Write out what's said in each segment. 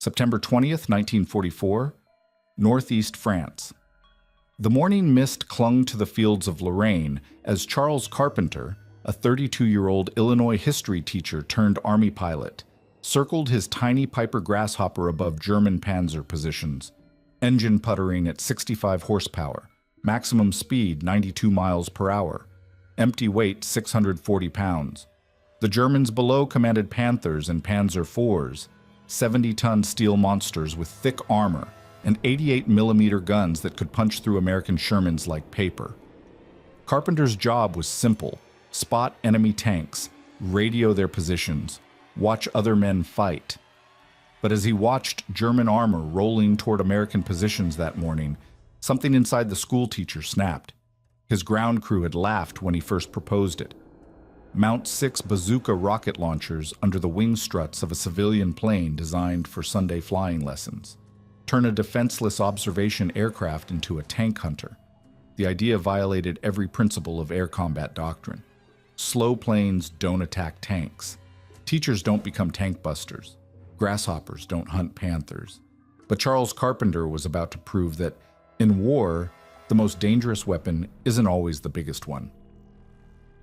September 20th, 1944, Northeast France. The morning mist clung to the fields of Lorraine as Charles Carpenter, a 32-year-old Illinois history teacher turned Army pilot, circled his tiny Piper Grasshopper above German Panzer positions, engine puttering at 65 horsepower, maximum speed 92 miles per hour, empty weight 640 pounds. The Germans below commanded Panthers and Panzer IVs, 70-ton steel monsters with thick armor and 88mm guns that could punch through American Shermans like paper. Carpenter's job was simple: spot enemy tanks, radio their positions, watch other men fight. But as he watched German armor rolling toward American positions that morning, something inside the schoolteacher snapped. His ground crew had laughed when he first proposed it. Mount 6 bazooka rocket launchers under the wing struts of a civilian plane designed for Sunday flying lessons. Turn a defenseless observation aircraft into a tank hunter. The idea violated every principle of air combat doctrine. Slow planes don't attack tanks. Teachers don't become tank busters. Grasshoppers don't hunt panthers. But Charles Carpenter was about to prove that, in war, the most dangerous weapon isn't always the biggest one.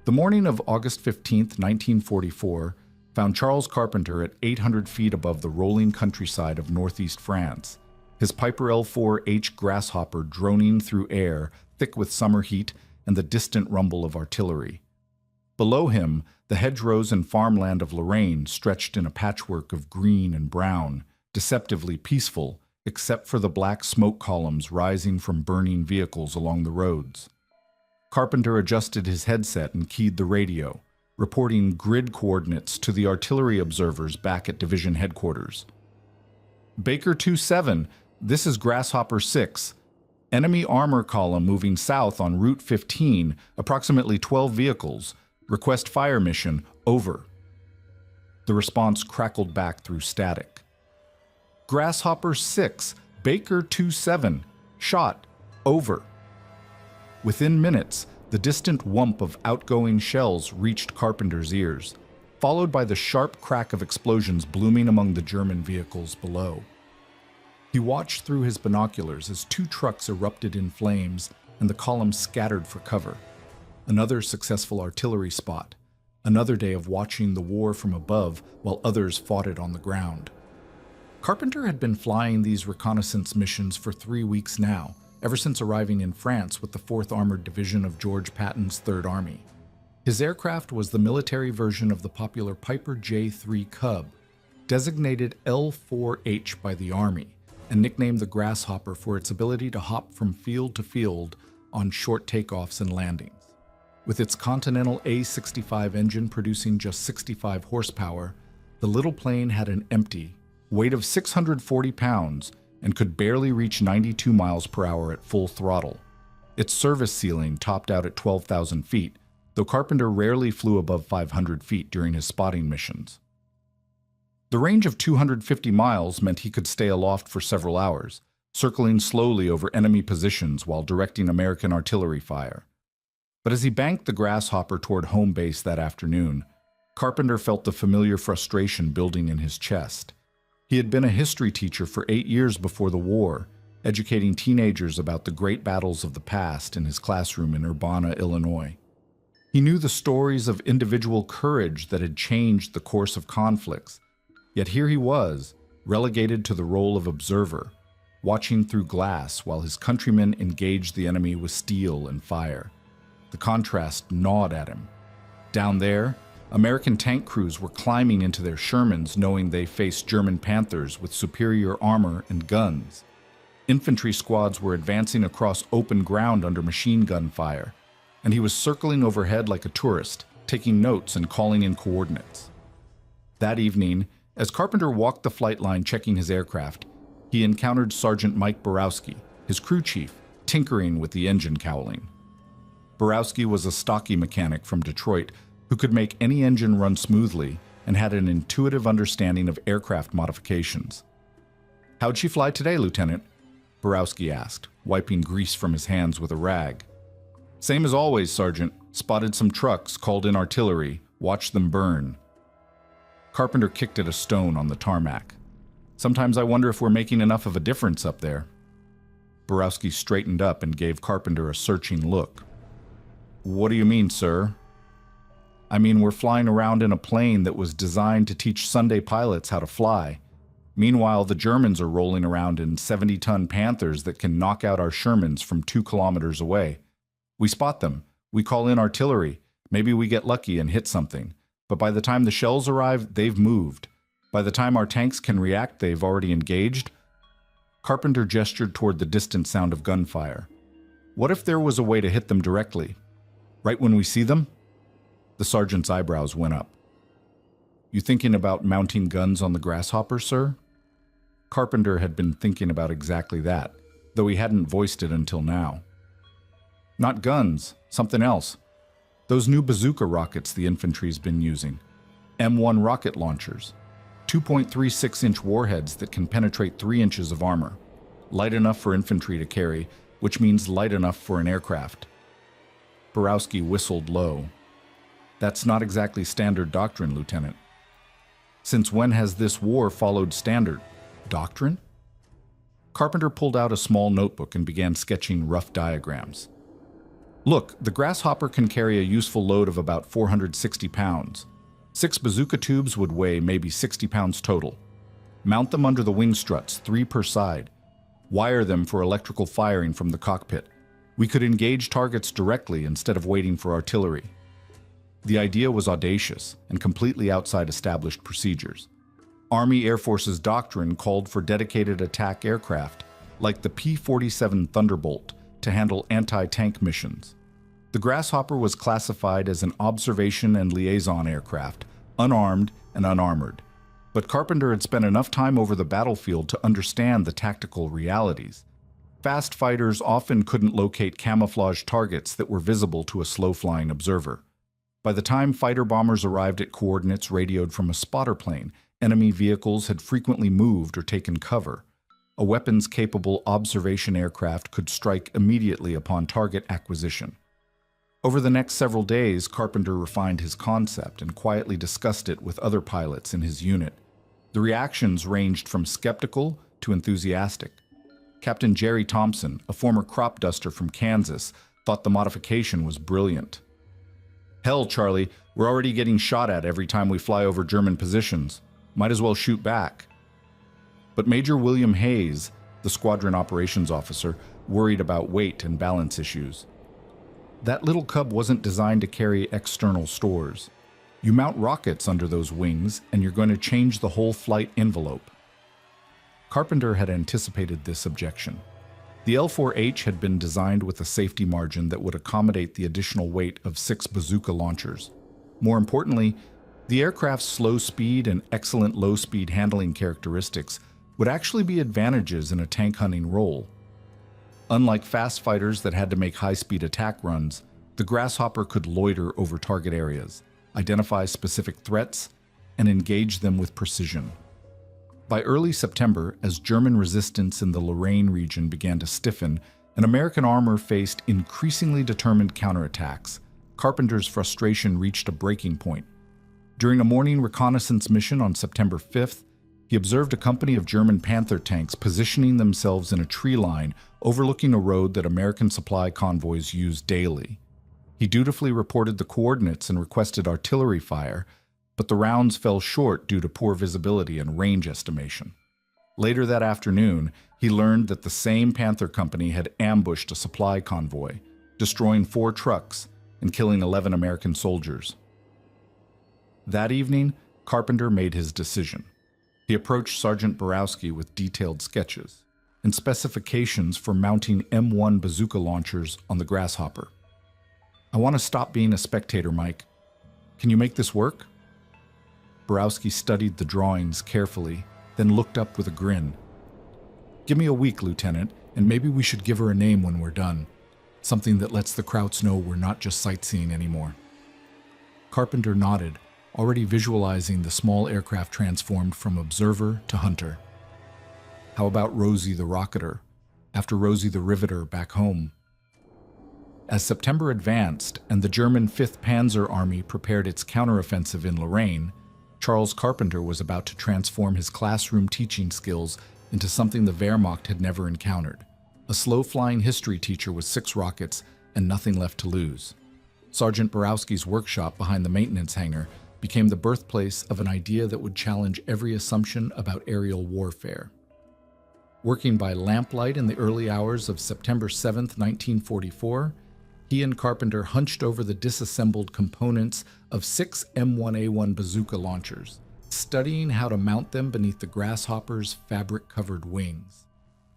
The morning of August 15, 1944, found Charles Carpenter at 800 feet above the rolling countryside of northeast France, his Piper L4H Grasshopper droning through air thick with summer heat and the distant rumble of artillery. Below him, the hedgerows and farmland of Lorraine stretched in a patchwork of green and brown, deceptively peaceful, except for the black smoke columns rising from burning vehicles along the roads. Carpenter adjusted his headset and keyed the radio, reporting grid coordinates to the artillery observers back at division headquarters. Baker 27, this is Grasshopper 6. Enemy armor column moving south on Route 15, approximately 12 vehicles. Request fire mission, over. The response crackled back through static. Grasshopper 6, Baker 27, shot, over. Within minutes, the distant whump of outgoing shells reached Carpenter's ears, followed by the sharp crack of explosions blooming among the German vehicles below. He watched through his binoculars as two trucks erupted in flames and the column scattered for cover. Another successful artillery spot, another day of watching the war from above while others fought it on the ground. Carpenter had been flying these reconnaissance missions for 3 weeks now, ever since arriving in France with the 4th Armored Division of George Patton's 3rd Army. His aircraft was the military version of the popular Piper J-3 Cub, designated L-4H by the Army, and nicknamed the Grasshopper for its ability to hop from field to field on short takeoffs and landings. With its Continental A65 engine producing just 65 horsepower, the little plane had an empty weight of 640 pounds and could barely reach 92 miles per hour at full throttle. Its service ceiling topped out at 12,000 feet, though Carpenter rarely flew above 500 feet during his spotting missions. The range of 250 miles meant he could stay aloft for several hours, circling slowly over enemy positions while directing American artillery fire. But as he banked the Grasshopper toward home base that afternoon, Carpenter felt the familiar frustration building in his chest. He had been a history teacher for 8 years before the war, educating teenagers about the great battles of the past in his classroom in Urbana, Illinois. He knew the stories of individual courage that had changed the course of conflicts, yet here he was, relegated to the role of observer, watching through glass while his countrymen engaged the enemy with steel and fire. The contrast gnawed at him. Down there, American tank crews were climbing into their Shermans knowing they faced German Panthers with superior armor and guns. Infantry squads were advancing across open ground under machine gun fire, and he was circling overhead like a tourist, taking notes and calling in coordinates. That evening, as Carpenter walked the flight line checking his aircraft, he encountered Sergeant Mike Borowski, his crew chief, tinkering with the engine cowling. Borowski was a stocky mechanic from Detroit who could make any engine run smoothly and had an intuitive understanding of aircraft modifications. "How'd she fly today, Lieutenant?" Borowski asked, wiping grease from his hands with a rag. "Same as always, Sergeant. Spotted some trucks, called in artillery, watched them burn." Carpenter kicked at a stone on the tarmac. Sometimes I wonder if we're making enough of a difference up there." Borowski straightened up and gave Carpenter a searching look. "What do you mean, sir?" "I mean, we're flying around in a plane that was designed to teach Sunday pilots how to fly. Meanwhile, the Germans are rolling around in 70-ton Panthers that can knock out our Shermans from 2 kilometers away. We spot them. We call in artillery. Maybe we get lucky and hit something. But by the time the shells arrive, they've moved. By the time our tanks can react, they've already engaged." Carpenter gestured toward the distant sound of gunfire. "What if there was a way to hit them directly? Right when we see them?" The sergeant's eyebrows went up. "You thinking about mounting guns on the Grasshopper, sir?" Carpenter had been thinking about exactly that, though he hadn't voiced it until now. "Not guns, something else. Those new bazooka rockets the infantry's been using. M1 rocket launchers. 2.36-inch warheads that can penetrate 3 inches of armor. Light enough for infantry to carry, which means light enough for an aircraft." Borowski whistled low. "That's not exactly standard doctrine, Lieutenant." "Since when has this war followed standard doctrine?" Carpenter pulled out a small notebook and began sketching rough diagrams. "Look, the Grasshopper can carry a useful load of about 460 pounds. 6 bazooka tubes would weigh maybe 60 pounds total. Mount them under the wing struts, 3 per side. Wire them for electrical firing from the cockpit. We could engage targets directly instead of waiting for artillery." The idea was audacious and completely outside established procedures. Army Air Force's doctrine called for dedicated attack aircraft, like the P-47 Thunderbolt, to handle anti-tank missions. The Grasshopper was classified as an observation and liaison aircraft, unarmed and unarmored. But Carpenter had spent enough time over the battlefield to understand the tactical realities. Fast fighters often couldn't locate camouflage targets that were visible to a slow-flying observer. By the time fighter bombers arrived at coordinates radioed from a spotter plane, enemy vehicles had frequently moved or taken cover. A weapons-capable observation aircraft could strike immediately upon target acquisition. Over the next several days, Carpenter refined his concept and quietly discussed it with other pilots in his unit. The reactions ranged from skeptical to enthusiastic. Captain Jerry Thompson, a former crop duster from Kansas, thought the modification was brilliant. "Hell, Charlie, we're already getting shot at every time we fly over German positions. Might as well shoot back." But Major William Hayes, the squadron operations officer, worried about weight and balance issues. "That little cub wasn't designed to carry external stores. You mount rockets under those wings, and you're going to change the whole flight envelope." Carpenter had anticipated this objection. The L-4H had been designed with a safety margin that would accommodate the additional weight of 6 bazooka launchers. More importantly, the aircraft's slow speed and excellent low-speed handling characteristics would actually be advantages in a tank hunting role. Unlike fast fighters that had to make high-speed attack runs, the Grasshopper could loiter over target areas, identify specific threats, and engage them with precision. By early September, as German resistance in the Lorraine region began to stiffen and American armor faced increasingly determined counterattacks, Carpenter's frustration reached a breaking point. During a morning reconnaissance mission on September 5th, he observed a company of German Panther tanks positioning themselves in a tree line overlooking a road that American supply convoys used daily. He dutifully reported the coordinates and requested artillery fire, but the rounds fell short due to poor visibility and range estimation. Later that afternoon, he learned that the same Panther company had ambushed a supply convoy, destroying 4 trucks and killing 11 American soldiers. That evening, Carpenter made his decision. He approached Sergeant Borowski with detailed sketches and specifications for mounting M1 bazooka launchers on the Grasshopper. "I want to stop being a spectator, Mike. Can you make this work?" Borowski studied the drawings carefully, then looked up with a grin. "Give me a week, Lieutenant, and maybe we should give her a name when we're done. Something that lets the Krauts know we're not just sightseeing anymore." Carpenter nodded, already visualizing the small aircraft transformed from observer to hunter. How about Rosie the Rocketer, after Rosie the Riveter back home? As September advanced and the German 5th Panzer Army prepared its counteroffensive in Lorraine, Charles Carpenter was about to transform his classroom teaching skills into something the Wehrmacht had never encountered. A slow-flying history teacher with 6 rockets and nothing left to lose. Sergeant Borowski's workshop behind the maintenance hangar became the birthplace of an idea that would challenge every assumption about aerial warfare. Working by lamplight in the early hours of September 7, 1944, he and Carpenter hunched over the disassembled components of 6 M1A1 bazooka launchers, studying how to mount them beneath the Grasshopper's fabric-covered wings.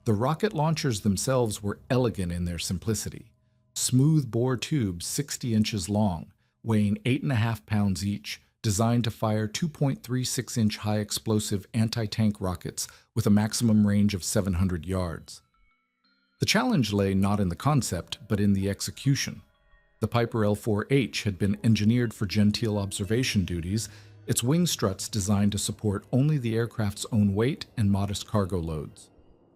The rocket launchers themselves were elegant in their simplicity. Smooth-bore tubes 60 inches long, weighing 8.5 pounds each, designed to fire 2.36-inch high-explosive anti-tank rockets with a maximum range of 700 yards. The challenge lay not in the concept, but in the execution. The Piper L4H had been engineered for genteel observation duties, its wing struts designed to support only the aircraft's own weight and modest cargo loads.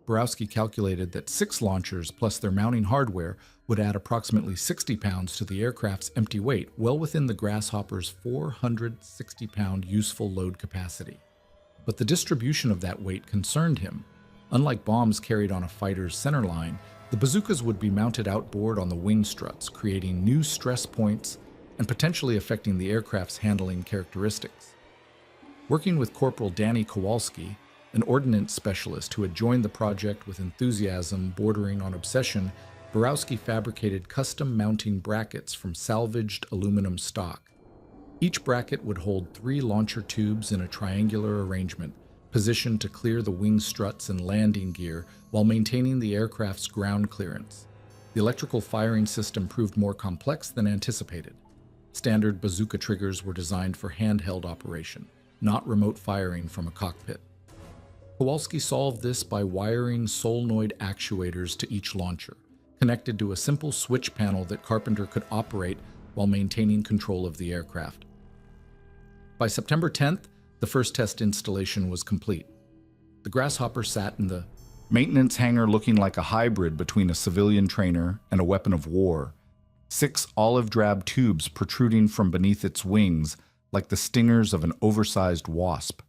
Borowski calculated that 6 launchers plus their mounting hardware would add approximately 60 pounds to the aircraft's empty weight, well within the Grasshopper's 460-pound useful load capacity. But the distribution of that weight concerned him. Unlike bombs carried on a fighter's centerline, the bazookas would be mounted outboard on the wing struts, creating new stress points and potentially affecting the aircraft's handling characteristics. Working with Corporal Danny Kowalski, an ordnance specialist who had joined the project with enthusiasm bordering on obsession, Borowski fabricated custom mounting brackets from salvaged aluminum stock. Each bracket would hold 3 launcher tubes in a triangular arrangement, positioned to clear the wing struts and landing gear while maintaining the aircraft's ground clearance. The electrical firing system proved more complex than anticipated. Standard bazooka triggers were designed for handheld operation, not remote firing from a cockpit. Kowalski solved this by wiring solenoid actuators to each launcher, connected to a simple switch panel that Carpenter could operate while maintaining control of the aircraft. By September 10th, the first test installation was complete. The Grasshopper sat in the maintenance hangar looking like a hybrid between a civilian trainer and a weapon of war. 6 olive-drab tubes protruding from beneath its wings like the stingers of an oversized wasp.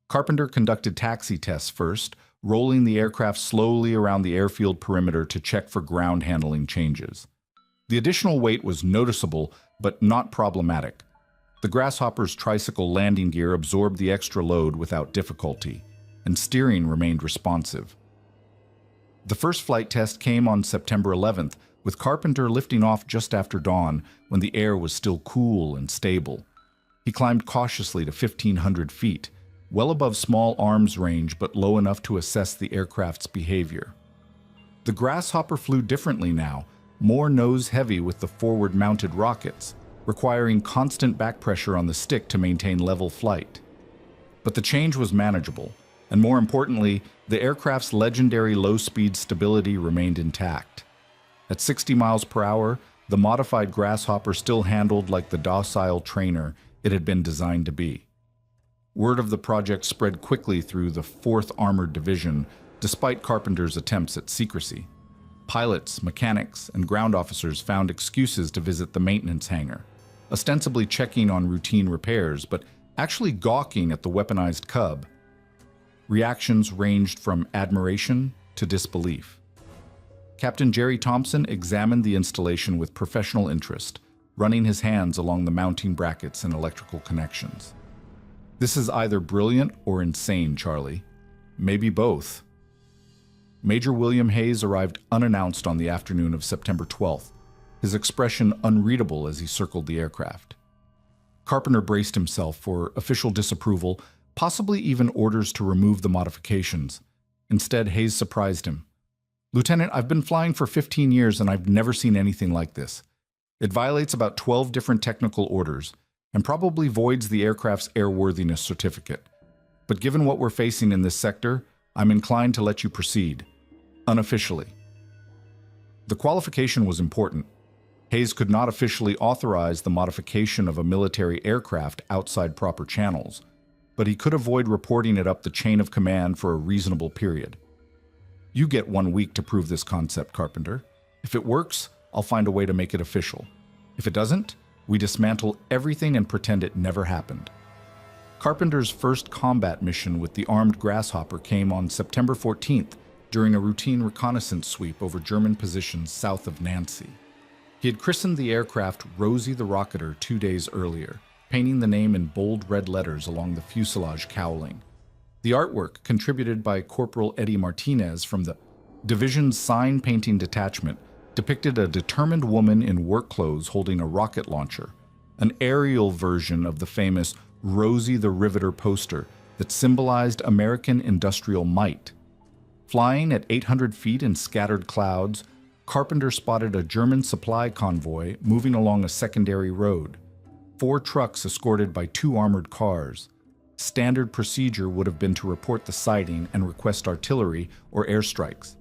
Carpenter conducted taxi tests first, rolling the aircraft slowly around the airfield perimeter to check for ground handling changes. The additional weight was noticeable, but not problematic. The Grasshopper's tricycle landing gear absorbed the extra load without difficulty, and steering remained responsive. The first flight test came on September 11th, with Carpenter lifting off just after dawn when the air was still cool and stable. He climbed cautiously to 1,500 feet, well above small arms range but low enough to assess the aircraft's behavior. The Grasshopper flew differently now, more nose-heavy with the forward-mounted rockets, requiring constant back pressure on the stick to maintain level flight. But the change was manageable, and more importantly, the aircraft's legendary low-speed stability remained intact. At 60 miles per hour, the modified Grasshopper still handled like the docile trainer it had been designed to be. Word of the project spread quickly through the 4th Armored Division, despite Carpenter's attempts at secrecy. Pilots, mechanics, and ground officers found excuses to visit the maintenance hangar, ostensibly checking on routine repairs, but actually gawking at the weaponized Cub. Reactions ranged from admiration to disbelief. Captain Jerry Thompson examined the installation with professional interest, running his hands along the mounting brackets and electrical connections. "This is either brilliant or insane, Charlie. Maybe both." Major William Hayes arrived unannounced on the afternoon of September 12th, his expression unreadable as he circled the aircraft. Carpenter braced himself for official disapproval, possibly even orders to remove the modifications. Instead, Hayes surprised him. "Lieutenant, I've been flying for 15 years and I've never seen anything like this. It violates about 12 different technical orders and probably voids the aircraft's airworthiness certificate. But given what we're facing in this sector, I'm inclined to let you proceed, unofficially." The qualification was important. Hayes could not officially authorize the modification of a military aircraft outside proper channels, but he could avoid reporting it up the chain of command for a reasonable period. "You get 1 week to prove this concept, Carpenter. If it works, I'll find a way to make it official. If it doesn't, we dismantle everything and pretend it never happened." Carpenter's first combat mission with the armed Grasshopper came on September 14th during a routine reconnaissance sweep over German positions south of Nancy. He had christened the aircraft Rosie the Rocketer 2 days earlier, painting the name in bold red letters along the fuselage cowling. The artwork, contributed by Corporal Eddie Martinez from the Division's sign painting detachment, depicted a determined woman in work clothes holding a rocket launcher, an aerial version of the famous Rosie the Riveter poster that symbolized American industrial might. Flying at 800 feet in scattered clouds, Carpenter spotted a German supply convoy moving along a secondary road. 4 trucks escorted by 2 armored cars. Standard procedure would have been to report the sighting and request artillery or airstrikes.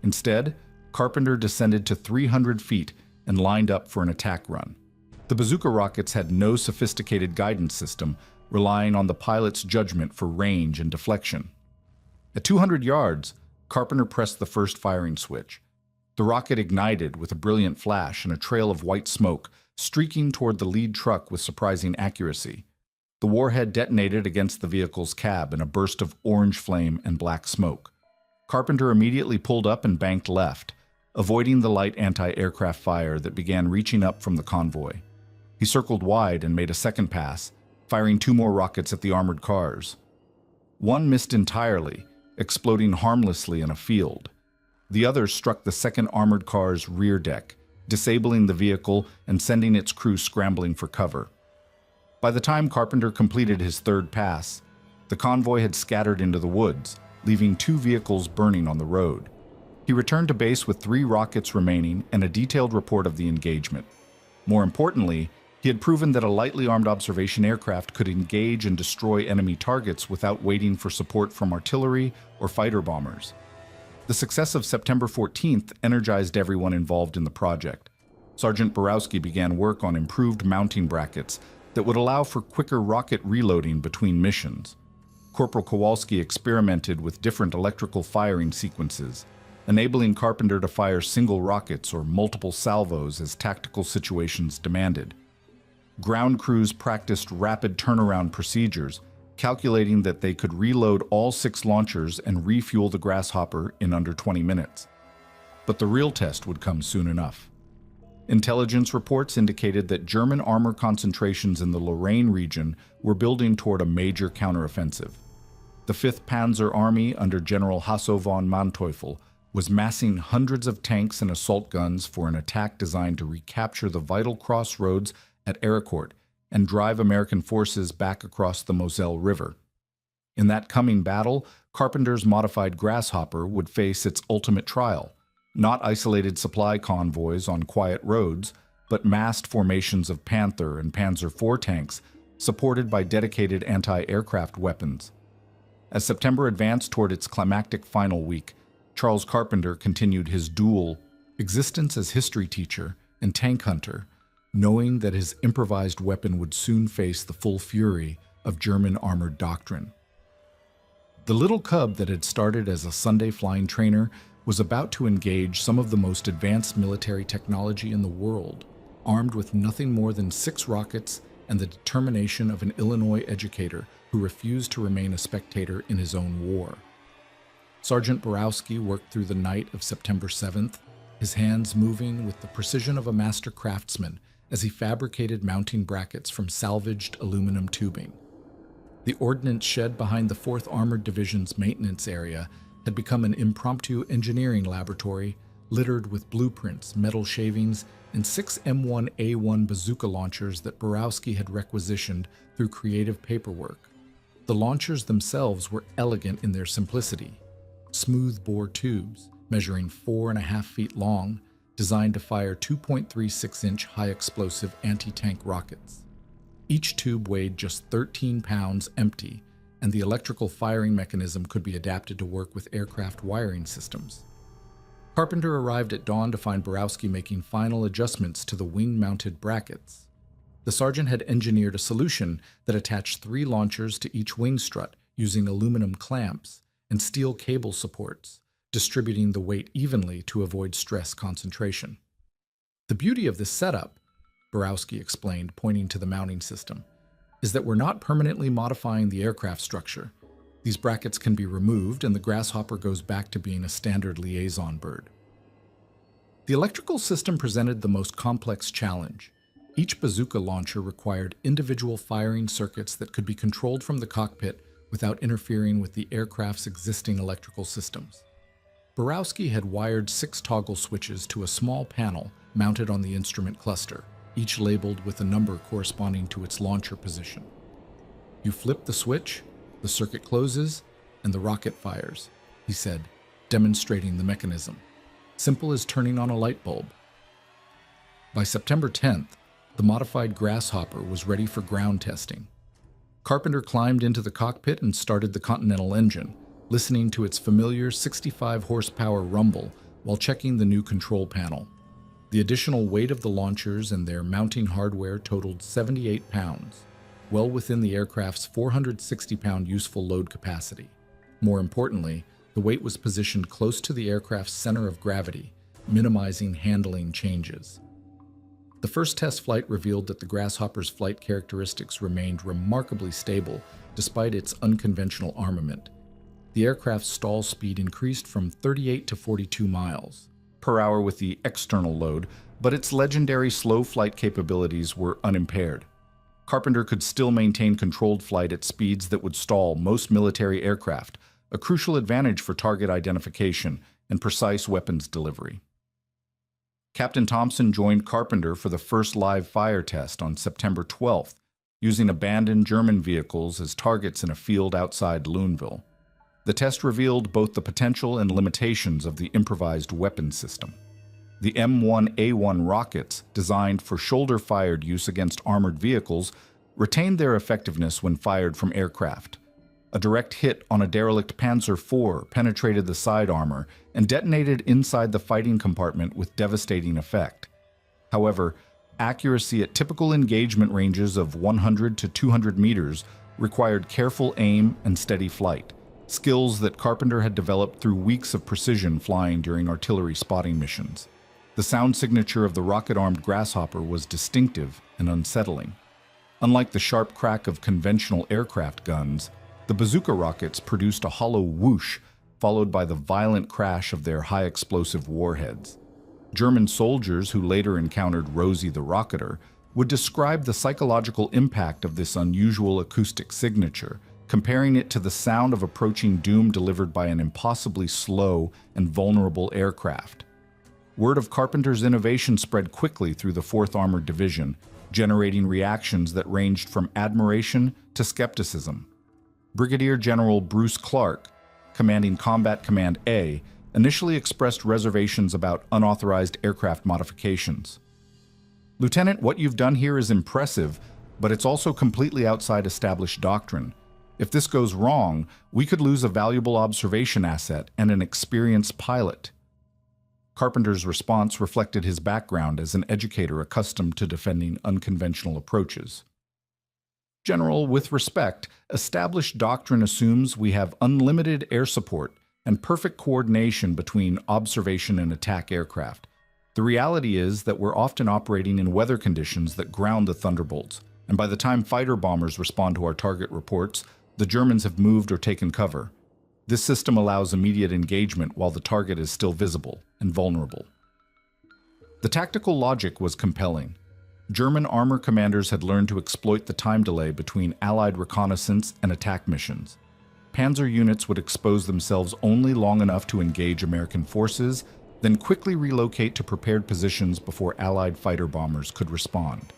Instead, Carpenter descended to 300 feet and lined up for an attack run. The bazooka rockets had no sophisticated guidance system, relying on the pilot's judgment for range and deflection. At 200 yards, Carpenter pressed the first firing switch. The rocket ignited with a brilliant flash and a trail of white smoke, streaking toward the lead truck with surprising accuracy. The warhead detonated against the vehicle's cab in a burst of orange flame and black smoke. Carpenter immediately pulled up and banked left, avoiding the light anti-aircraft fire that began reaching up from the convoy. He circled wide and made a second pass, firing 2 more rockets at the armored cars. One missed entirely, exploding harmlessly in a field. The other struck the second armored car's rear deck, disabling the vehicle and sending its crew scrambling for cover. By the time Carpenter completed his third pass, the convoy had scattered into the woods, leaving 2 vehicles burning on the road. He returned to base with 3 rockets remaining and a detailed report of the engagement. More importantly, he had proven that a lightly armed observation aircraft could engage and destroy enemy targets without waiting for support from artillery or fighter bombers. The success of September 14th energized everyone involved in the project. Sergeant Borowski began work on improved mounting brackets that would allow for quicker rocket reloading between missions. Corporal Kowalski experimented with different electrical firing sequences, enabling Carpenter to fire single rockets or multiple salvos as tactical situations demanded. Ground crews practiced rapid turnaround procedures, calculating that they could reload all 6 launchers and refuel the Grasshopper in under 20 minutes. But the real test would come soon enough. Intelligence reports indicated that German armor concentrations in the Lorraine region were building toward a major counteroffensive. The 5th Panzer Army under General Hasso von Manteuffel was massing hundreds of tanks and assault guns for an attack designed to recapture the vital crossroads at Ericourt and drive American forces back across the Moselle River. In that coming battle, Carpenter's modified Grasshopper would face its ultimate trial, not isolated supply convoys on quiet roads, but massed formations of Panther and Panzer IV tanks supported by dedicated anti-aircraft weapons. As September advanced toward its climactic final week, Charles Carpenter continued his dual existence as history teacher and tank hunter, knowing that his improvised weapon would soon face the full fury of German armored doctrine. The little cub that had started as a Sunday flying trainer was about to engage some of the most advanced military technology in the world, armed with nothing more than 6 rockets and the determination of an Illinois educator who refused to remain a spectator in his own war. Sergeant Borowski worked through the night of September 7th, his hands moving with the precision of a master craftsman as he fabricated mounting brackets from salvaged aluminum tubing. The ordnance shed behind the 4th Armored Division's maintenance area had become an impromptu engineering laboratory littered with blueprints, metal shavings, and 6 M1A1 bazooka launchers that Borowski had requisitioned through creative paperwork. The launchers themselves were elegant in their simplicity. Smooth-bore tubes, measuring 4.5 feet long, designed to fire 2.36-inch high-explosive anti-tank rockets. Each tube weighed just 13 pounds empty, and the electrical firing mechanism could be adapted to work with aircraft wiring systems. Carpenter arrived at dawn to find Borowski making final adjustments to the wing-mounted brackets. The sergeant had engineered a solution that attached 3 launchers to each wing strut using aluminum clamps and steel cable supports, distributing the weight evenly to avoid stress concentration. The beauty of this setup, Borowski explained, pointing to the mounting system, is that we're not permanently modifying the aircraft structure. These brackets can be removed and the Grasshopper goes back to being a standard liaison bird. The electrical system presented the most complex challenge. Each bazooka launcher required individual firing circuits that could be controlled from the cockpit without interfering with the aircraft's existing electrical systems. Borowski had wired 6 toggle switches to a small panel mounted on the instrument cluster, each labeled with a number corresponding to its launcher position. You flip the switch, the circuit closes, and the rocket fires, he said, demonstrating the mechanism. Simple as turning on a light bulb. By September 10th, the modified Grasshopper was ready for ground testing. Carpenter climbed into the cockpit and started the Continental engine, listening to its familiar 65 horsepower rumble while checking the new control panel. The additional weight of the launchers and their mounting hardware totaled 78 pounds, well within the aircraft's 460-pound useful load capacity. More importantly, the weight was positioned close to the aircraft's center of gravity, minimizing handling changes. The first test flight revealed that the Grasshopper's flight characteristics remained remarkably stable despite its unconventional armament. The aircraft's stall speed increased from 38 to 42 miles per hour with the external load, but its legendary slow flight capabilities were unimpaired. Carpenter could still maintain controlled flight at speeds that would stall most military aircraft, a crucial advantage for target identification and precise weapons delivery. Captain Thompson joined Carpenter for the first live fire test on September 12th, using abandoned German vehicles as targets in a field outside Luneville. The test revealed both the potential and limitations of the improvised weapons system. The M1A1 rockets, designed for shoulder-fired use against armored vehicles, retained their effectiveness when fired from aircraft. A direct hit on a derelict Panzer IV penetrated the side armor and detonated inside the fighting compartment with devastating effect. However, accuracy at typical engagement ranges of 100 to 200 meters required careful aim and steady flight, skills that Carpenter had developed through weeks of precision flying during artillery spotting missions. The sound signature of the rocket-armed Grasshopper was distinctive and unsettling. Unlike the sharp crack of conventional aircraft guns, the bazooka rockets produced a hollow whoosh, followed by the violent crash of their high-explosive warheads. German soldiers who later encountered Rosie the Rocketer would describe the psychological impact of this unusual acoustic signature, comparing it to the sound of approaching doom delivered by an impossibly slow and vulnerable aircraft. Word of Carpenter's innovation spread quickly through the 4th Armored Division, generating reactions that ranged from admiration to skepticism. Brigadier General Bruce Clark, commanding Combat Command A, initially expressed reservations about unauthorized aircraft modifications. "Lieutenant, what you've done here is impressive, but it's also completely outside established doctrine. If this goes wrong, we could lose a valuable observation asset and an experienced pilot." Carpenter's response reflected his background as an educator accustomed to defending unconventional approaches. "General, with respect, established doctrine assumes we have unlimited air support and perfect coordination between observation and attack aircraft. The reality is that we're often operating in weather conditions that ground the Thunderbolts, and by the time fighter bombers respond to our target reports, the Germans have moved or taken cover. This system allows immediate engagement while the target is still visible and vulnerable." The tactical logic was compelling. German armor commanders had learned to exploit the time delay between Allied reconnaissance and attack missions. Panzer units would expose themselves only long enough to engage American forces, then quickly relocate to prepared positions before Allied fighter bombers could respond.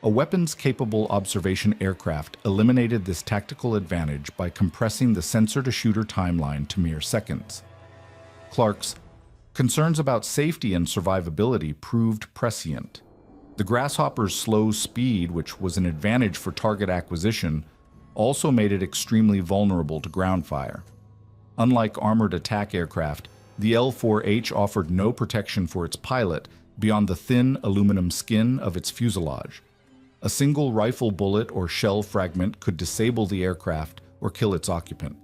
A weapons-capable observation aircraft eliminated this tactical advantage by compressing the sensor-to-shooter timeline to mere seconds. Clark's concerns about safety and survivability proved prescient. The Grasshopper's slow speed, which was an advantage for target acquisition, also made it extremely vulnerable to ground fire. Unlike armored attack aircraft, the L-4H offered no protection for its pilot beyond the thin aluminum skin of its fuselage. A single rifle bullet or shell fragment could disable the aircraft or kill its occupant.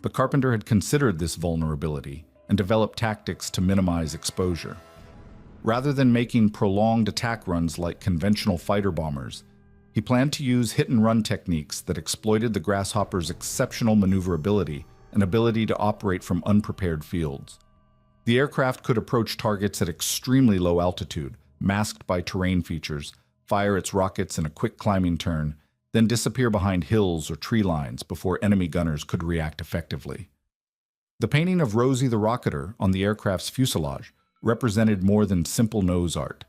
But Carpenter had considered this vulnerability and developed tactics to minimize exposure. Rather than making prolonged attack runs like conventional fighter bombers, He planned to use hit-and-run techniques that exploited the Grasshopper's exceptional maneuverability and ability to operate from unprepared fields. The aircraft could approach targets at extremely low altitude, masked by terrain features, fire its rockets in a quick climbing turn, then disappear behind hills or tree lines before enemy gunners could react effectively. The painting of Rosie the Rocketer on the aircraft's fuselage represented more than simple nose art.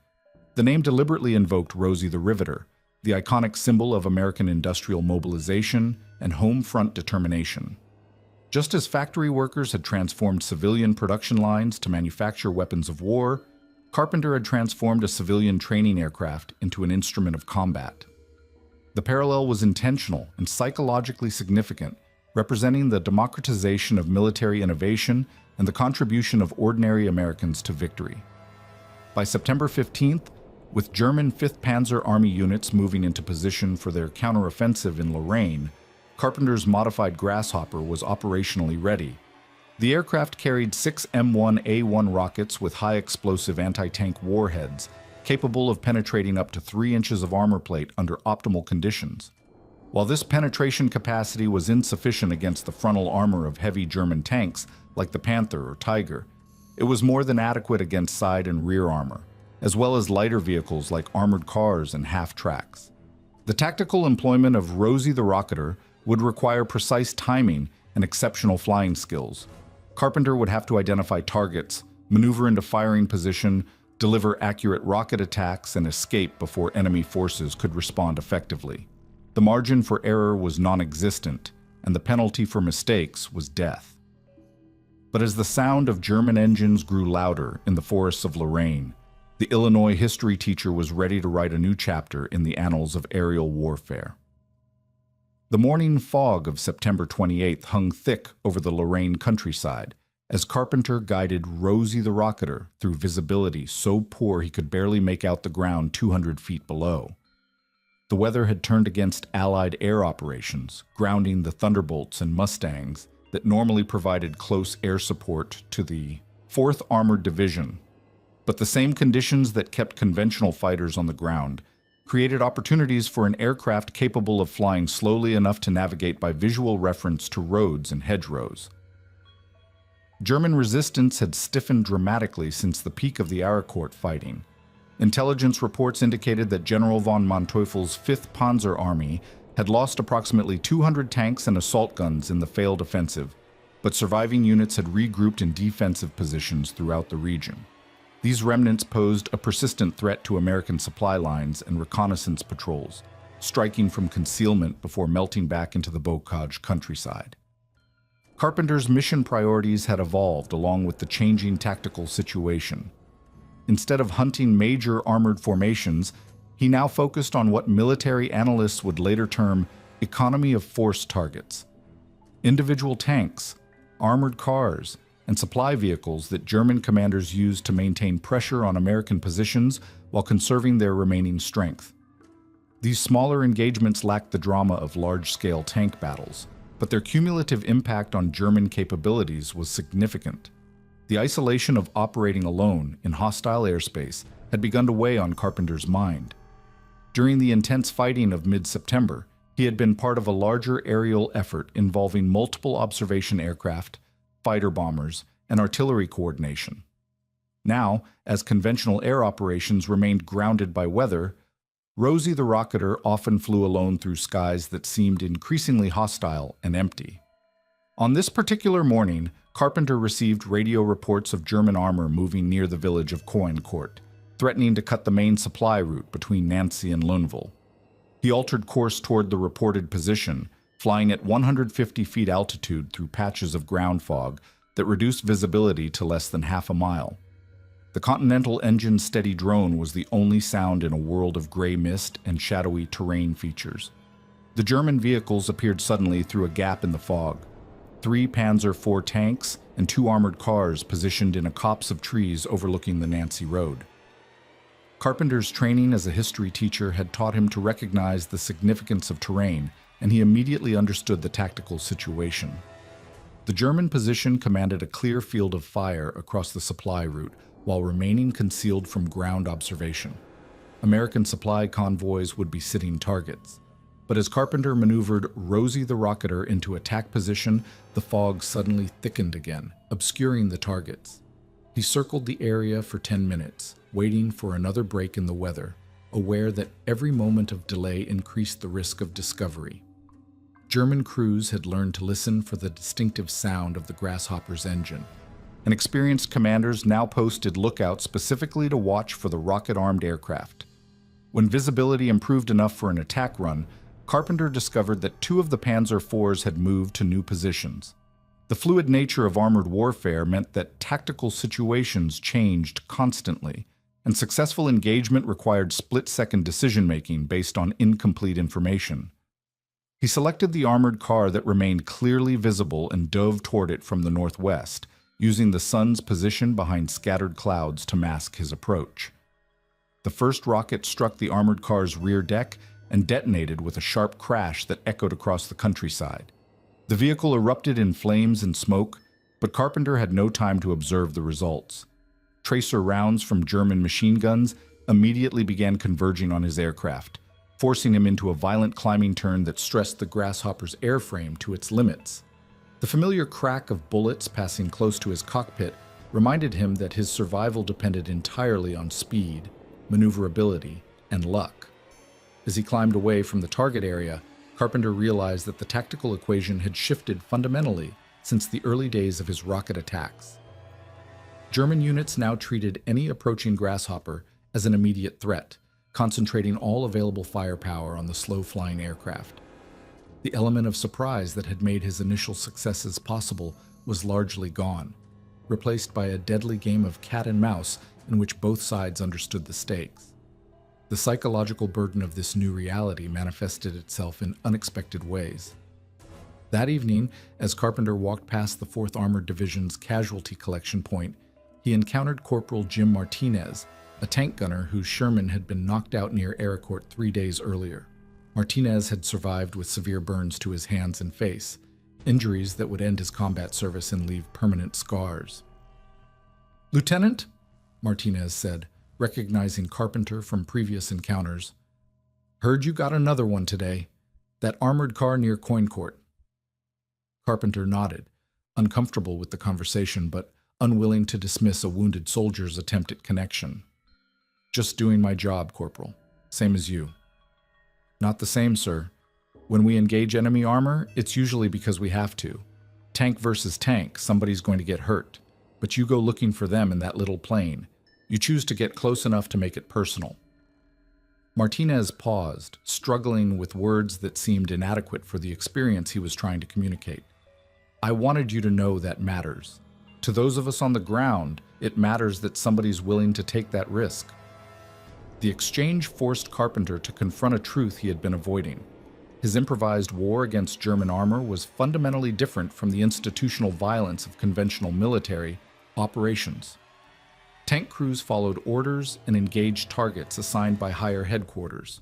The name deliberately invoked Rosie the Riveter, the iconic symbol of American industrial mobilization and home front determination. Just as factory workers had transformed civilian production lines to manufacture weapons of war, Carpenter had transformed a civilian training aircraft into an instrument of combat. The parallel was intentional and psychologically significant, representing the democratization of military innovation and the contribution of ordinary Americans to victory. By September 15th, with German 5th Panzer Army units moving into position for their counteroffensive in Lorraine, Carpenter's modified Grasshopper was operationally ready. The aircraft carried 6 M1A1 rockets with high-explosive anti-tank warheads, capable of penetrating up to 3 inches of armor plate under optimal conditions. While this penetration capacity was insufficient against the frontal armor of heavy German tanks like the Panther or Tiger, it was more than adequate against side and rear armor, as well as lighter vehicles like armored cars and half-tracks. The tactical employment of Rosie the Rocketer would require precise timing and exceptional flying skills. Carpenter would have to identify targets, maneuver into firing position, deliver accurate rocket attacks, and escape before enemy forces could respond effectively. The margin for error was non-existent, and the penalty for mistakes was death. But as the sound of German engines grew louder in the forests of Lorraine, the Illinois history teacher was ready to write a new chapter in the annals of aerial warfare. The morning fog of September 28th hung thick over the Lorraine countryside as Carpenter guided Rosie the Rocketer through visibility so poor he could barely make out the ground 200 feet below. The weather had turned against Allied air operations, grounding the Thunderbolts and Mustangs that normally provided close air support to the 4th Armored Division. But the same conditions that kept conventional fighters on the ground created opportunities for an aircraft capable of flying slowly enough to navigate by visual reference to roads and hedgerows. German resistance had stiffened dramatically since the peak of the Arcourt fighting. Intelligence reports indicated that General von Manteuffel's 5th Panzer Army had lost approximately 200 tanks and assault guns in the failed offensive, but surviving units had regrouped in defensive positions throughout the region. These remnants posed a persistent threat to American supply lines and reconnaissance patrols, striking from concealment before melting back into the Bocage countryside. Carpenter's mission priorities had evolved along with the changing tactical situation. Instead of hunting major armored formations, he now focused on what military analysts would later term economy of force targets. Individual tanks, armored cars, and supply vehicles that German commanders used to maintain pressure on American positions while conserving their remaining strength. These smaller engagements lacked the drama of large-scale tank battles, but their cumulative impact on German capabilities was significant. The isolation of operating alone in hostile airspace had begun to weigh on Carpenter's mind. During the intense fighting of mid-September, he had been part of a larger aerial effort involving multiple observation aircraft, fighter bombers, and artillery coordination. Now, as conventional air operations remained grounded by weather, Rosie the Rocketer often flew alone through skies that seemed increasingly hostile and empty. On this particular morning, Carpenter received radio reports of German armor moving near the village of Coincourt, threatening to cut the main supply route between Nancy and Lunéville. He altered course toward the reported position, flying at 150 feet altitude through patches of ground fog that reduced visibility to less than half a mile. The Continental Engine's steady drone was the only sound in a world of gray mist and shadowy terrain features. The German vehicles appeared suddenly through a gap in the fog. 3 Panzer IV tanks and 2 armored cars positioned in a copse of trees overlooking the Nancy Road. Carpenter's training as a history teacher had taught him to recognize the significance of terrain, and he immediately understood the tactical situation. The German position commanded a clear field of fire across the supply route while remaining concealed from ground observation. American supply convoys would be sitting targets. But as Carpenter maneuvered Rosie the Rocketer into attack position, the fog suddenly thickened again, obscuring the targets. He circled the area for 10 minutes, waiting for another break in the weather, aware that every moment of delay increased the risk of discovery. German crews had learned to listen for the distinctive sound of the Grasshopper's engine, and experienced commanders now posted lookouts specifically to watch for the rocket-armed aircraft. When visibility improved enough for an attack run, Carpenter discovered that 2 of the Panzer IVs had moved to new positions. The fluid nature of armored warfare meant that tactical situations changed constantly, and successful engagement required split-second decision-making based on incomplete information. He selected the armored car that remained clearly visible and dove toward it from the northwest, using the sun's position behind scattered clouds to mask his approach. The first rocket struck the armored car's rear deck and detonated with a sharp crash that echoed across the countryside. The vehicle erupted in flames and smoke, but Carpenter had no time to observe the results. Tracer rounds from German machine guns immediately began converging on his aircraft, forcing him into a violent climbing turn that stressed the Grasshopper's airframe to its limits. The familiar crack of bullets passing close to his cockpit reminded him that his survival depended entirely on speed, maneuverability, and luck. As he climbed away from the target area, Carpenter realized that the tactical equation had shifted fundamentally since the early days of his rocket attacks. German units now treated any approaching Grasshopper as an immediate threat, concentrating all available firepower on the slow-flying aircraft. The element of surprise that had made his initial successes possible was largely gone, replaced by a deadly game of cat and mouse in which both sides understood the stakes. The psychological burden of this new reality manifested itself in unexpected ways. That evening, as Carpenter walked past the 4th Armored Division's casualty collection point, he encountered Corporal Jim Martinez, a tank gunner whose Sherman had been knocked out near Ericourt 3 days earlier. Martinez had survived with severe burns to his hands and face, injuries that would end his combat service and leave permanent scars. "Lieutenant," Martinez said, recognizing Carpenter from previous encounters, "heard you got another one today. That armored car near Coincourt." Carpenter nodded, uncomfortable with the conversation but unwilling to dismiss a wounded soldier's attempt at connection. "Just doing my job, Corporal. Same as you." "Not the same, sir. When we engage enemy armor, it's usually because we have to. Tank versus tank, somebody's going to get hurt. But you go looking for them in that little plane. You choose to get close enough to make it personal." Martinez paused, struggling with words that seemed inadequate for the experience he was trying to communicate. "I wanted you to know that matters. To those of us on the ground, it matters that somebody's willing to take that risk." The exchange forced Carpenter to confront a truth he had been avoiding. His improvised war against German armor was fundamentally different from the institutional violence of conventional military operations. Tank crews followed orders and engaged targets assigned by higher headquarters.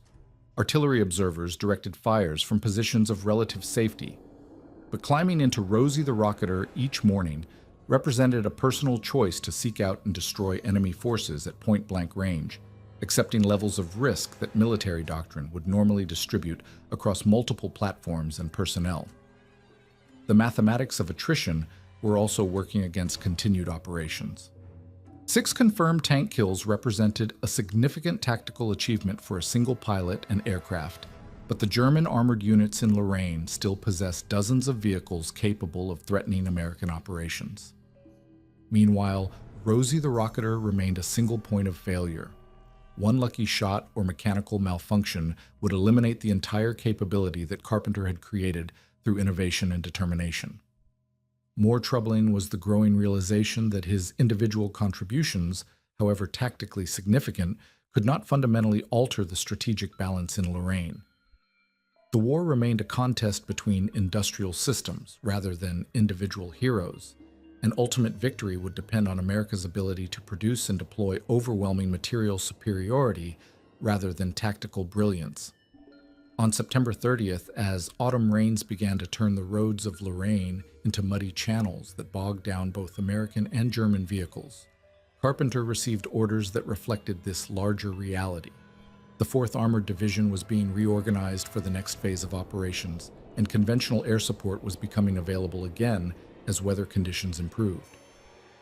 Artillery observers directed fires from positions of relative safety. But climbing into Rosie the Rocketer each morning represented a personal choice to seek out and destroy enemy forces at point-blank range, accepting levels of risk that military doctrine would normally distribute across multiple platforms and personnel. The mathematics of attrition were also working against continued operations. 6 confirmed tank kills represented a significant tactical achievement for a single pilot and aircraft, but the German armored units in Lorraine still possessed dozens of vehicles capable of threatening American operations. Meanwhile, Rosie the Rocketer remained a single point of failure. One lucky shot or mechanical malfunction would eliminate the entire capability that Carpenter had created through innovation and determination. More troubling was the growing realization that his individual contributions, however tactically significant, could not fundamentally alter the strategic balance in Lorraine. The war remained a contest between industrial systems rather than individual heroes, and ultimate victory would depend on America's ability to produce and deploy overwhelming material superiority rather than tactical brilliance. On September 30th, as autumn rains began to turn the roads of Lorraine into muddy channels that bogged down both American and German vehicles, Carpenter received orders that reflected this larger reality. The 4th Armored Division was being reorganized for the next phase of operations, and conventional air support was becoming available again as weather conditions improved.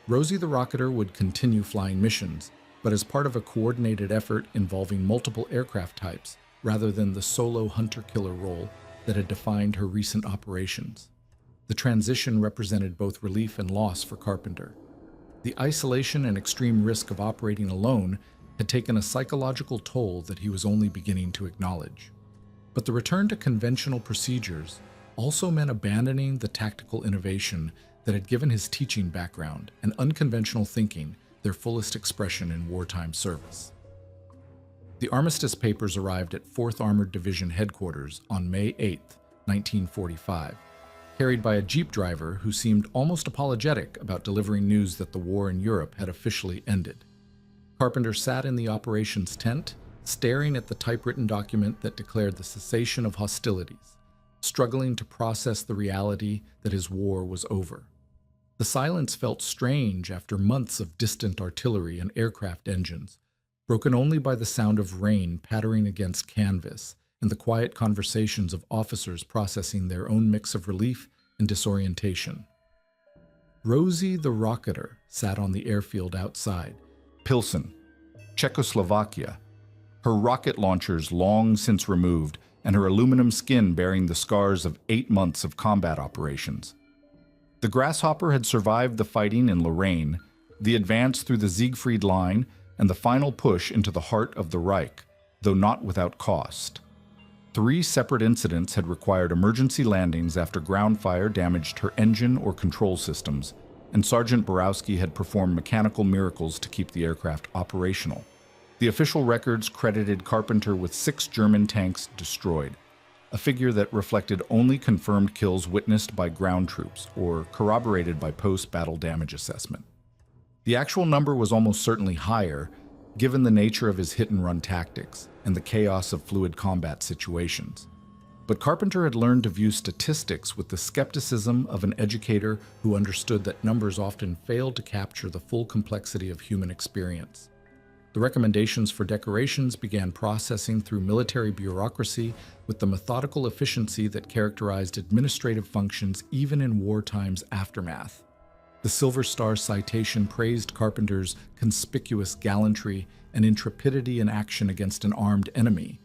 Rosie the Rocketer would continue flying missions, but as part of a coordinated effort involving multiple aircraft types, rather than the solo hunter-killer role that had defined her recent operations. The transition represented both relief and loss for Carpenter. The isolation and extreme risk of operating alone had taken a psychological toll that he was only beginning to acknowledge. But the return to conventional procedures also meant abandoning the tactical innovation that had given his teaching background and unconventional thinking their fullest expression in wartime service. The Armistice Papers arrived at 4th Armored Division headquarters on May 8, 1945, carried by a jeep driver who seemed almost apologetic about delivering news that the war in Europe had officially ended. Carpenter sat in the operations tent, staring at the typewritten document that declared the cessation of hostilities, struggling to process the reality that his war was over. The silence felt strange after months of distant artillery and aircraft engines, broken only by the sound of rain pattering against canvas and the quiet conversations of officers processing their own mix of relief and disorientation. Rosie the Rocketer sat on the airfield outside Pilsen, Czechoslovakia, her rocket launchers long since removed and her aluminum skin bearing the scars of 8 months of combat operations. The Grasshopper had survived the fighting in Lorraine, the advance through the Siegfried Line, and the final push into the heart of the Reich, though not without cost. 3 separate incidents had required emergency landings after ground fire damaged her engine or control systems, and Sergeant Borowski had performed mechanical miracles to keep the aircraft operational. The official records credited Carpenter with 6 German tanks destroyed, a figure that reflected only confirmed kills witnessed by ground troops or corroborated by post-battle damage assessment. The actual number was almost certainly higher, given the nature of his hit-and-run tactics and the chaos of fluid combat situations. But Carpenter had learned to view statistics with the skepticism of an educator who understood that numbers often failed to capture the full complexity of human experience. The recommendations for decorations began processing through military bureaucracy with the methodical efficiency that characterized administrative functions even in wartime's aftermath. The Silver Star citation praised Carpenter's conspicuous gallantry and intrepidity in action against an armed enemy,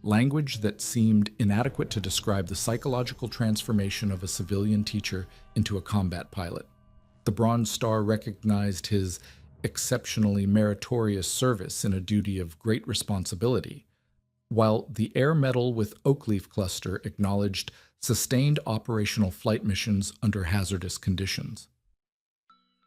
language that seemed inadequate to describe the psychological transformation of a civilian teacher into a combat pilot. The Bronze Star recognized his exceptionally meritorious service in a duty of great responsibility, while the Air Medal with Oak Leaf Cluster acknowledged sustained operational flight missions under hazardous conditions.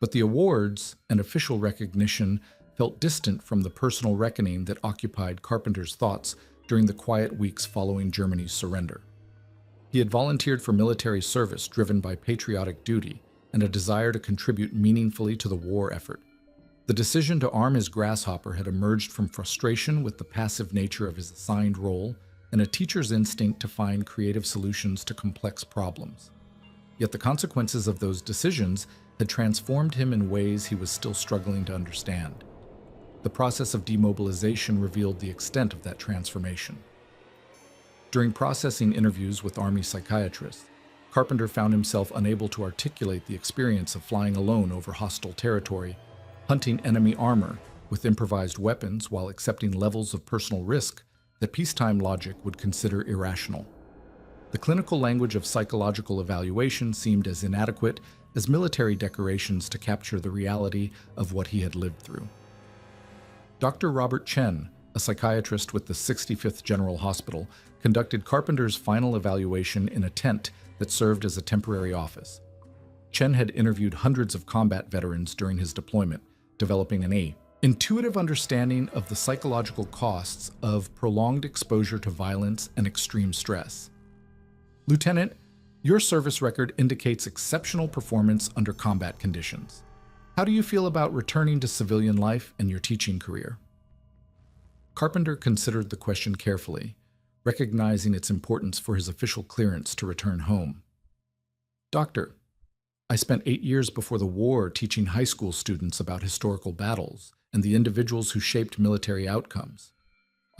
But the awards and official recognition felt distant from the personal reckoning that occupied Carpenter's thoughts during the quiet weeks following Germany's surrender. He had volunteered for military service driven by patriotic duty and a desire to contribute meaningfully to the war effort. The decision to arm his Grasshopper had emerged from frustration with the passive nature of his assigned role and a teacher's instinct to find creative solutions to complex problems. Yet the consequences of those decisions had transformed him in ways he was still struggling to understand. The process of demobilization revealed the extent of that transformation. During processing interviews with Army psychiatrists, Carpenter found himself unable to articulate the experience of flying alone over hostile territory, hunting enemy armor with improvised weapons while accepting levels of personal risk that peacetime logic would consider irrational. The clinical language of psychological evaluation seemed as inadequate as military decorations to capture the reality of what he had lived through. Dr. Robert Chen, a psychiatrist with the 65th General Hospital, conducted Carpenter's final evaluation in a tent that served as a temporary office. Chen had interviewed hundreds of combat veterans during his deployment, developing an intuitive understanding of the psychological costs of prolonged exposure to violence and extreme stress. Lieutenant, your service record indicates exceptional performance under combat conditions. How do you feel about returning to civilian life and your teaching career? Carpenter considered the question carefully, recognizing its importance for his official clearance to return home. Doctor, I spent 8 years before the war teaching high school students about historical battles and the individuals who shaped military outcomes.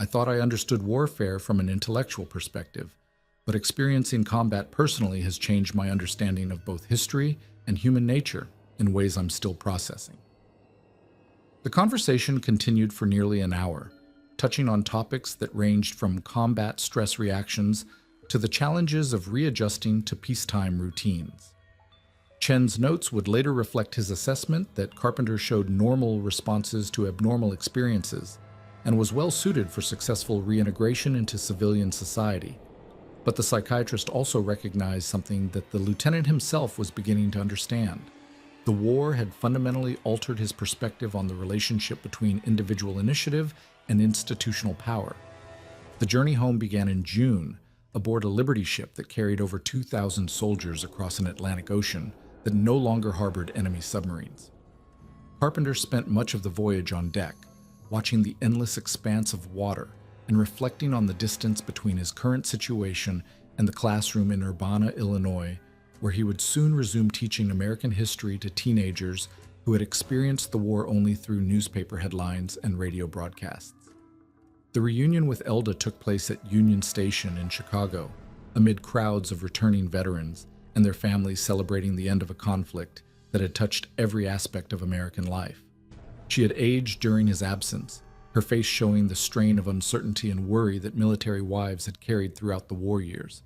I thought I understood warfare from an intellectual perspective, but experiencing combat personally has changed my understanding of both history and human nature in ways I'm still processing. The conversation continued for nearly an hour, touching on topics that ranged from combat stress reactions to the challenges of readjusting to peacetime routines. Chen's notes would later reflect his assessment that Carpenter showed normal responses to abnormal experiences and was well suited for successful reintegration into civilian society. But the psychiatrist also recognized something that the lieutenant himself was beginning to understand. The war had fundamentally altered his perspective on the relationship between individual initiative and institutional power. The journey home began in June, aboard a Liberty ship that carried over 2,000 soldiers across an Atlantic Ocean that no longer harbored enemy submarines. Carpenter spent much of the voyage on deck, watching the endless expanse of water and reflecting on the distance between his current situation and the classroom in Urbana, Illinois, where he would soon resume teaching American history to teenagers who had experienced the war only through newspaper headlines and radio broadcasts. The reunion with Elda took place at Union Station in Chicago, amid crowds of returning veterans and their families celebrating the end of a conflict that had touched every aspect of American life. She had aged during his absence, her face showing the strain of uncertainty and worry that military wives had carried throughout the war years.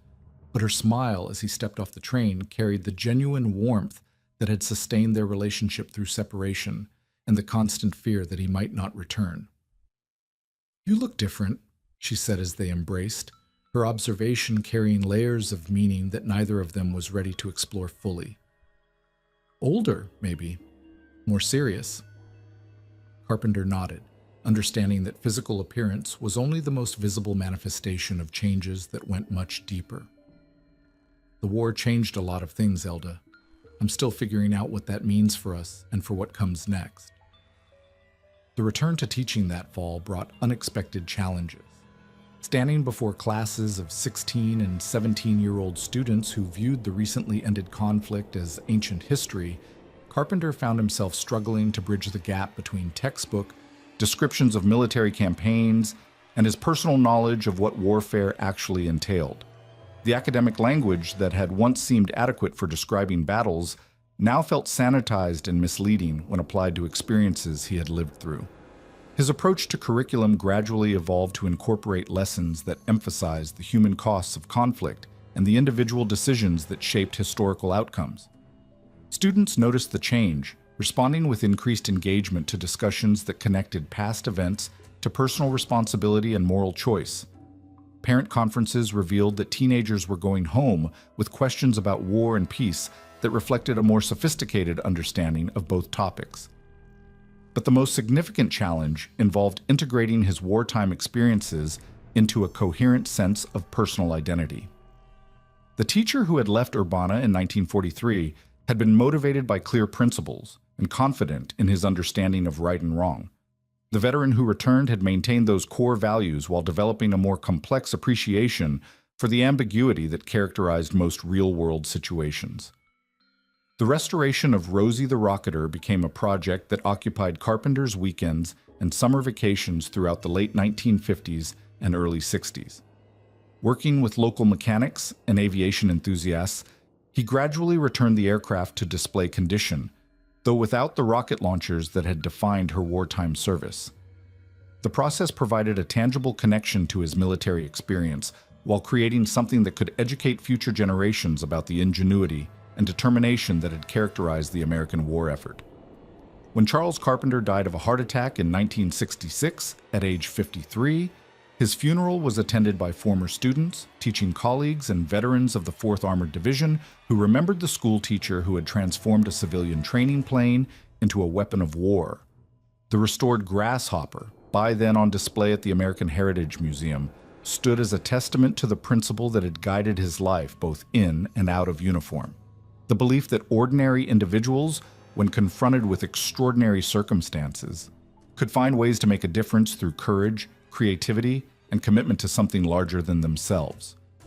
But her smile as he stepped off the train carried the genuine warmth that had sustained their relationship through separation and the constant fear that he might not return. "You look different," she said as they embraced, her observation carrying layers of meaning that neither of them was ready to explore fully. "Older, maybe. More serious." Carpenter nodded, understanding that physical appearance was only the most visible manifestation of changes that went much deeper. "The war changed a lot of things, Elda. I'm still figuring out what that means for us and for what comes next." The return to teaching that fall brought unexpected challenges. Standing before classes of 16 and 17-year-old students who viewed the recently ended conflict as ancient history, Carpenter found himself struggling to bridge the gap between textbook descriptions of military campaigns and his personal knowledge of what warfare actually entailed. The academic language that had once seemed adequate for describing battles now felt sanitized and misleading when applied to experiences he had lived through. His approach to curriculum gradually evolved to incorporate lessons that emphasized the human costs of conflict and the individual decisions that shaped historical outcomes. Students noticed the change, responding with increased engagement to discussions that connected past events to personal responsibility and moral choice. Parent conferences revealed that teenagers were going home with questions about war and peace that reflected a more sophisticated understanding of both topics. But the most significant challenge involved integrating his wartime experiences into a coherent sense of personal identity. The teacher who had left Urbana in 1943 had been motivated by clear principles and confident in his understanding of right and wrong. The veteran who returned had maintained those core values while developing a more complex appreciation for the ambiguity that characterized most real-world situations. The restoration of Rosie the Rocketer became a project that occupied Carpenter's weekends and summer vacations throughout the late 1950s and early 60s. Working with local mechanics and aviation enthusiasts, he gradually returned the aircraft to display condition, though without the rocket launchers that had defined her wartime service. The process provided a tangible connection to his military experience while creating something that could educate future generations about the ingenuity and determination that had characterized the American war effort. When Charles Carpenter died of a heart attack in 1966 at age 53, his funeral was attended by former students, teaching colleagues, and veterans of the 4th Armored Division who remembered the school teacher who had transformed a civilian training plane into a weapon of war. The restored Grasshopper, by then on display at the American Heritage Museum, stood as a testament to the principle that had guided his life both in and out of uniform. The belief that ordinary individuals, when confronted with extraordinary circumstances, could find ways to make a difference through courage, creativity, and commitment to something larger than themselves.